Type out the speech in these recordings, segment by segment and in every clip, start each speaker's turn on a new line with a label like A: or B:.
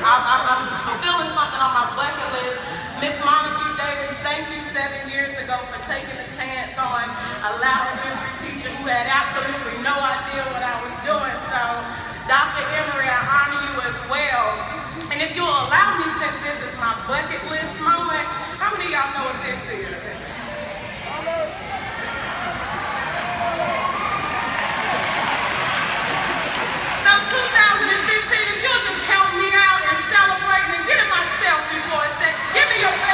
A: I'm fulfilling something on my bucket list. Miss Monica Davis, thank you 7 years ago for taking a chance on a Loud elementary teacher who had absolutely no idea what I was doing. So, Dr. Emery, I honor you as well. And if you'll allow me, since this is my bucket list moment, how many of y'all know what this is? So 2015, if you'll just help me out and celebrate and get in myself before it said, give me your baby.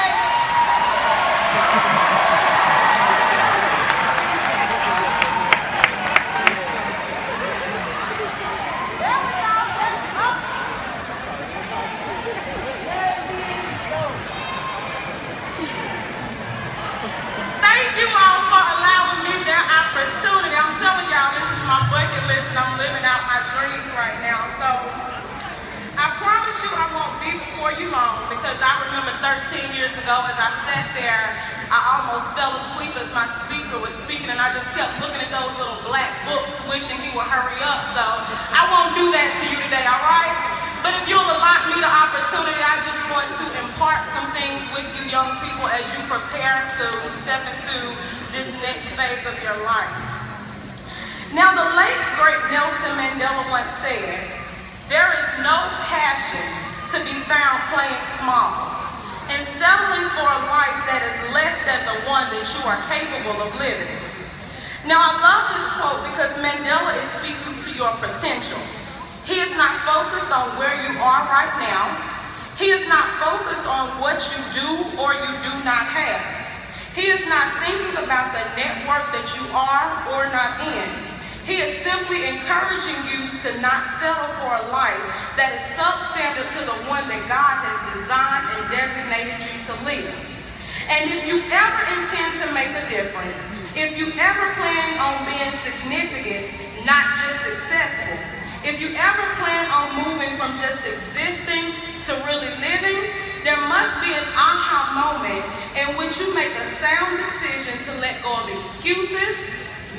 A: Bucket list, and I'm living out my dreams right now. So I promise you I won't be before you long, because I remember 13 years ago as I sat there, I almost fell asleep as my speaker was speaking, and I just kept looking at those little black books wishing he would hurry up. So I won't do that to you today, all right? But if you'll allot me the opportunity, I just want to impart some things with you young people as you prepare to step into this next phase of your life. Now, the late, great Nelson Mandela once said, there is no passion to be found playing small and settling for a life that is less than the one that you are capable of living. Now, I love this quote because Mandela is speaking to your potential. He is not focused on where you are right now. He is not focused on what you do or you do not have. He is not thinking about the network that you are or not in. He is simply encouraging you to not settle for a life that is substandard to the one that God has designed and designated you to live. And if you ever intend to make a difference, if you ever plan on being significant, not just successful, if you ever plan on moving from just existing to really living, there must be an aha moment in which you make a sound decision to let go of excuses,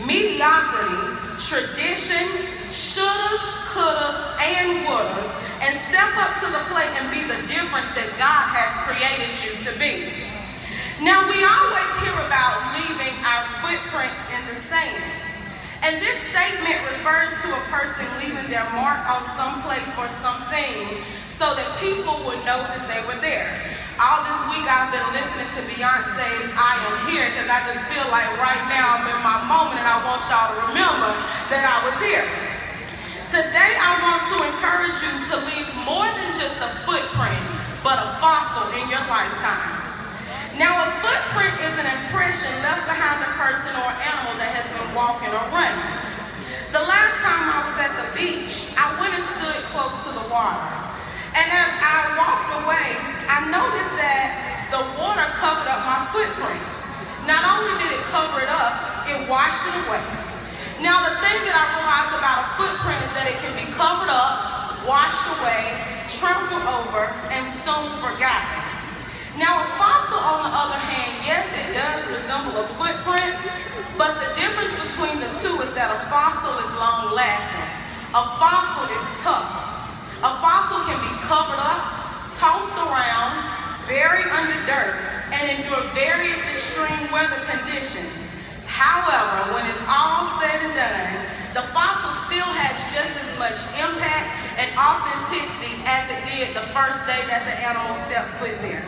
A: mediocrity, tradition, shouldas, couldas, and wouldas, and step up to the plate and be the difference that God has created you to be. Now, we always hear about leaving our footprints in the sand. And this statement refers to a person leaving their mark on some place or something so that people would know that they were there. All this week I've been listening to Beyonce's I Am Here, because I just feel like right now I'm in my moment and I want y'all to remember that I was here. Today I want to encourage you to leave more than just a footprint, but a fossil in your lifetime. Now, a footprint is an impression left behind a person or animal that has been walking or running. The last time I was at the beach, I went and stood close to the water. And as I walked away, I noticed that the water covered up my footprints. Not only did it cover it up, it washed it away. Now, the thing that I realized about a footprint is that it can be covered up, washed away, trampled over, and soon forgotten. Now, a fossil, on the other hand, yes, it does resemble a footprint, but the difference between the two is that a fossil is long-lasting. A fossil is tough. A fossil can be covered up, tossed around, buried under dirt, and endure various extreme weather conditions. However, when it's all said and done, the fossil still has just as much impact and authenticity as it did the first day that the animal stepped foot there.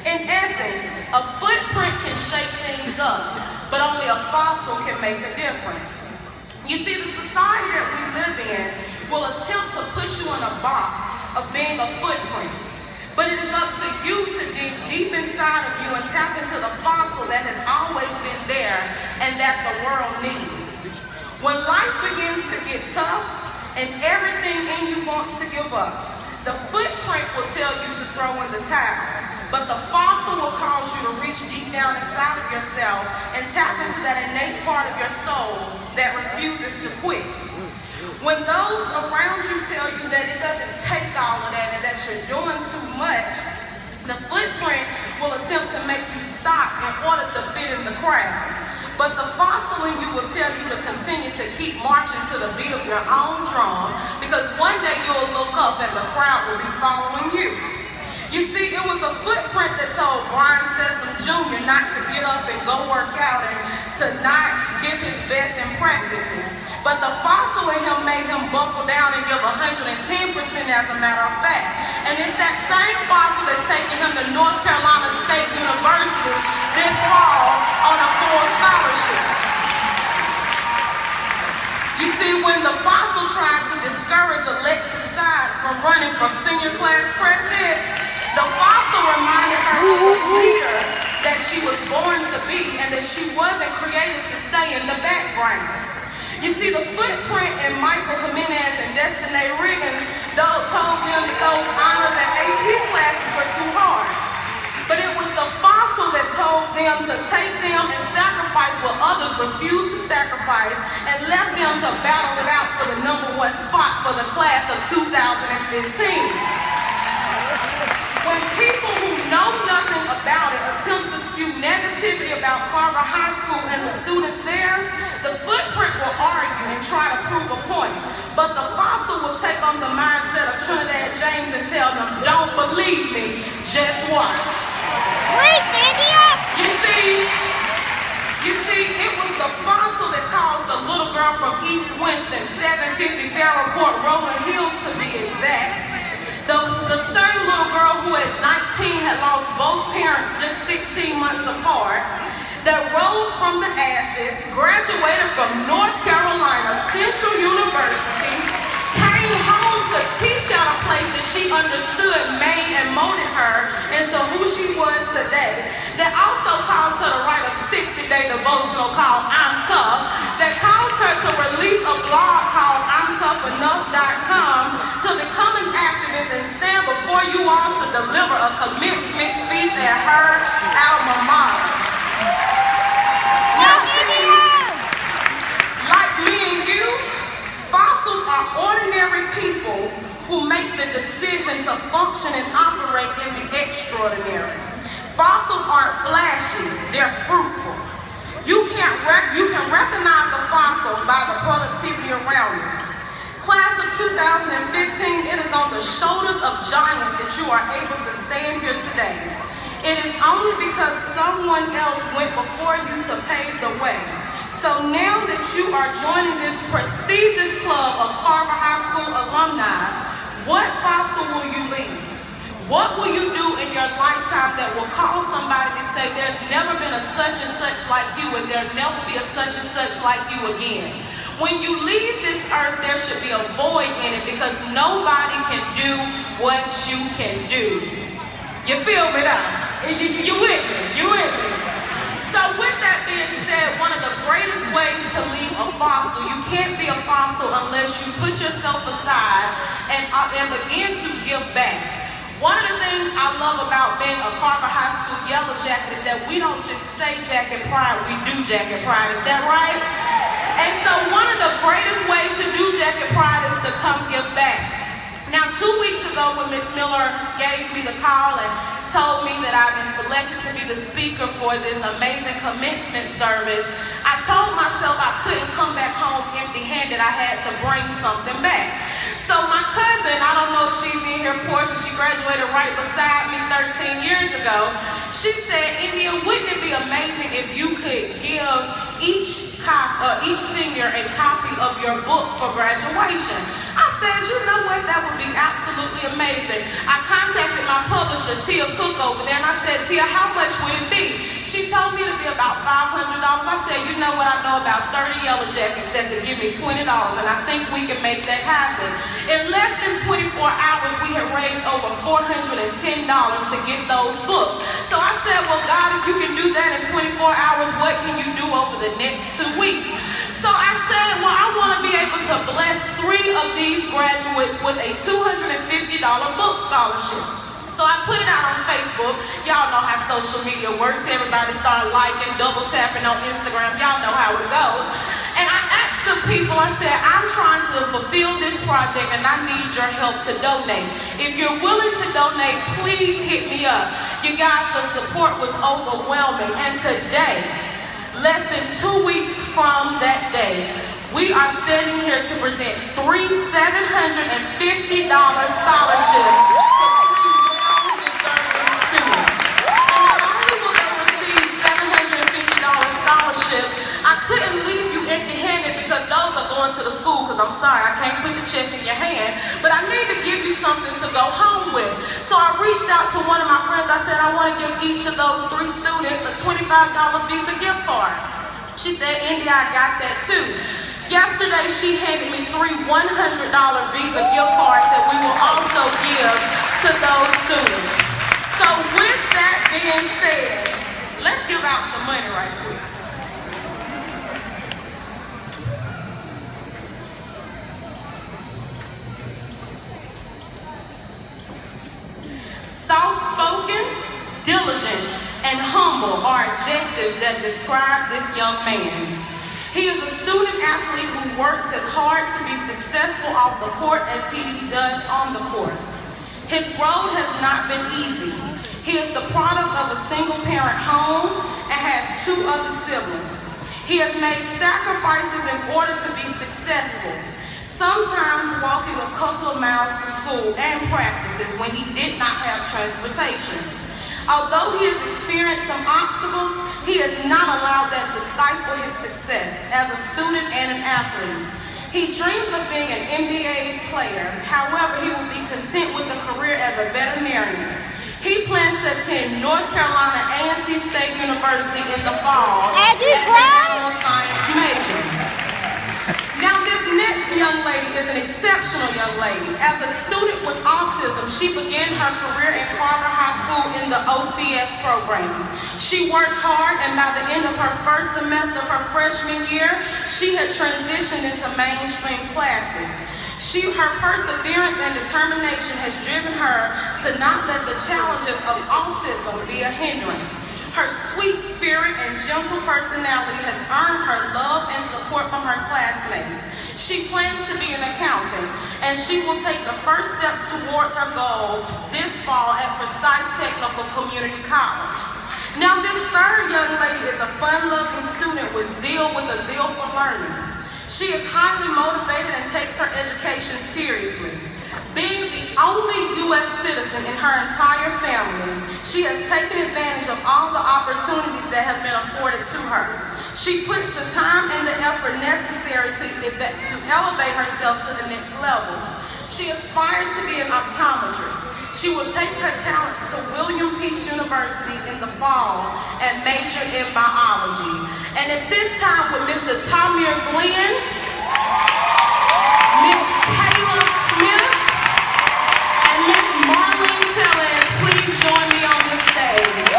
A: In essence, a footprint can shake things up, but only a fossil can make a difference. You see, the society that we live in will attempt to put you in a box of being a footprint, but it is up to you to dig deep inside of you and tap into the fossil that has always been there and that the world needs. When life begins to get tough and everything in you wants to give up, the footprint will tell you to throw in the towel. But the fossil will cause you to reach deep down inside of yourself and tap into that innate part of your soul that refuses to quit. When those around you tell you that it doesn't take all of that and that you're doing too much, the footprint will attempt to make you stop in order to fit in the crowd. But the fossil in you will tell you to continue to keep marching to the beat of your own drum, because one day you'll look up and the crowd will be following you. You see, it was a footprint that told Brian Sessom Jr. not to get up and go work out and to not give his best in practices. But the fossil in him made him buckle down and give 110% as a matter of fact. And it's that same fossil that's taking him to North Carolina State University this fall on a full scholarship. You see, when the fossil tried to discourage Alexis Sides from running for senior class president, the fossil reminded her of the leader that she was born to be and that she wasn't created to stay in the background. You see, the footprint in Michael Jimenez and Destiny Riggins told them that those honors and AP classes were too hard. But it was the fossil that told them to take them and sacrifice what others refused to sacrifice and left them to battle it out for the #1 spot for the class of 2015. When people who know nothing about it attempt to spew negativity about Carver High School and the students there, the footprint will argue and try to prove a point. But the fossil will take on the mindset of Trinidad James and tell them, don't believe me, just watch. You see, it was the fossil that caused the little girl from East Winston, 750 Farrell Court, Rolling Hills to be exact. The same little girl who at 19 had lost both parents just 16 months apart, that rose from the ashes, graduated from North Carolina Central University, came home to teach at a place that she understood made and molded her into who she was today, that also caused her to write a 60-day devotional called I'm Tough, that caused her to release a blog called I'mToughEnough.com, to become an activist and stand before you all to deliver a commencement speech at her alma mater. Now see, like me and you, fossils are ordinary people who make the decision to function and operate in the extraordinary. Fossils aren't flashy, they're fruitful. You can recognize a fossil by the productivity around it. Class of 2015, it is on the shoulders of giants that you are able to stand here today. It is only because someone else went before you to pave the way. So now that you are joining this prestigious club of Carver High School alumni, what fossil will you leave? What will you do in your lifetime that will cause somebody to say there's never been a such and such like you and there'll never be a such and such like you again? When you leave this earth, there should be a void in it because nobody can do what you can do. You feel me now? You with me? You with me? So with that being said, one of the greatest ways to leave a fossil, you can't be a fossil unless you put yourself aside and begin to give back. One of the things I love about being a Carver High School Yellow Jacket is that we don't just say Jacket Pride, we do Jacket Pride. Is that right? And so one of the greatest ways to do Jacket Pride is to come give back. Now 2 weeks ago when Ms. Miller gave me the call and told me that I've been selected to be the speaker for this amazing commencement service, I told myself I couldn't come back home empty-handed. I had to bring something back. So my cousin, I don't know if she's in here, Portia, she graduated right beside me 13 years ago. She said, India, wouldn't it be amazing if you could give each senior a copy of your book for graduation? I said, you know what, that would be absolutely amazing. I contacted my publisher, Tia Cook, over there, and I said, Tia, how much would it be? She told me it would be about $500. I said, you know what, I know about 30 Yellow Jackets that could give me $20, and I think we can make that happen. In less than 24 hours, we had raised over $410 to get those books. So I said, well, God, if you can do that in 24 hours, what can you do over the next 2 weeks? So I said, well, I want to be able to bless 3 of these graduates with a $250 book scholarship. So I put it out on Facebook. Y'all know how social media works. Everybody start liking, double tapping on Instagram. Y'all know how it goes. And I asked the people, I said, I'm trying to fulfill this project and I need your help to donate. If you're willing to donate, please hit me up. You guys, the support was overwhelming. And today, Less than 2 weeks from that day, we are standing here to present 3 $750 scholarships to 3 well-deserving students. And not only will they receive $750 scholarships, I couldn't leave you empty-handed because those are going to the school, because I'm sorry, I can't put the check in your hand, but I need to give you something to go home with. So I reached out to one of my friends. I said, I want to give each of those 3 students a $25 Visa gift card. She said, India, I got that too. Yesterday, she handed me 3 $100 Visa gift cards that we will also give to those students. So with that being said, let's give out some money right quick. Soft-spoken, diligent, and humble are adjectives that describe this young man. He is a student athlete who works as hard to be successful off the court as he does on the court. His road has not been easy. He is the product of a single-parent home and has 2 other siblings. He has made sacrifices in order to be successful, sometimes walking a couple of miles to school and practices when he did not have transportation. Although he has experienced some obstacles, he has not allowed that to stifle his success as a student and an athlete. He dreams of being an NBA player. However, he will be content with a career as a veterinarian. He plans to attend North Carolina A&T State University in the fall as an animal science major. Now, this next young lady is an exceptional young lady. As a student with autism, she began her career at Carver High School in the OCS program. She worked hard, and by the end of her first semester of her freshman year, she had transitioned into mainstream classes. Her perseverance and determination has driven her to not let the challenges of autism be a hindrance. Her sweet spirit and gentle personality has earned her love and support from her classmates. She plans to be an accountant, and she will take the first steps towards her goal this fall at Forsyth Technical Community College. Now, this third young lady is a fun-loving student with a zeal for learning. She is highly motivated and takes her education seriously. Being the only U.S. citizen in her entire family, she has taken advantage of all the opportunities that have been afforded to her. She puts the time and the effort necessary to elevate herself to the next level. She aspires to be an optometrist. She will take her talents to William Peace University in the fall and major in biology. And at this time, with Mr. Tamir Glenn, Miss Kayla Smith, and Miss Marlene Tellez, please join me on this stage.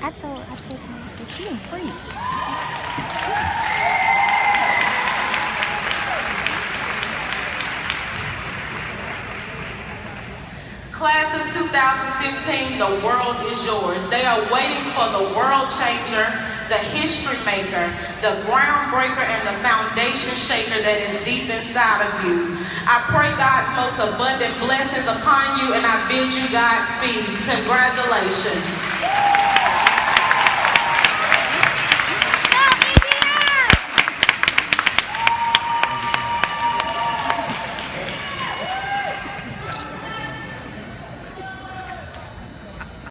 B: I told her, I said, she didn't preach.
A: Class of 2015, the world is yours. They are waiting for the world changer, the history maker, the groundbreaker, and the foundation shaker that is deep inside of you. I pray God's most abundant blessings upon you, and I bid you Godspeed. Congratulations.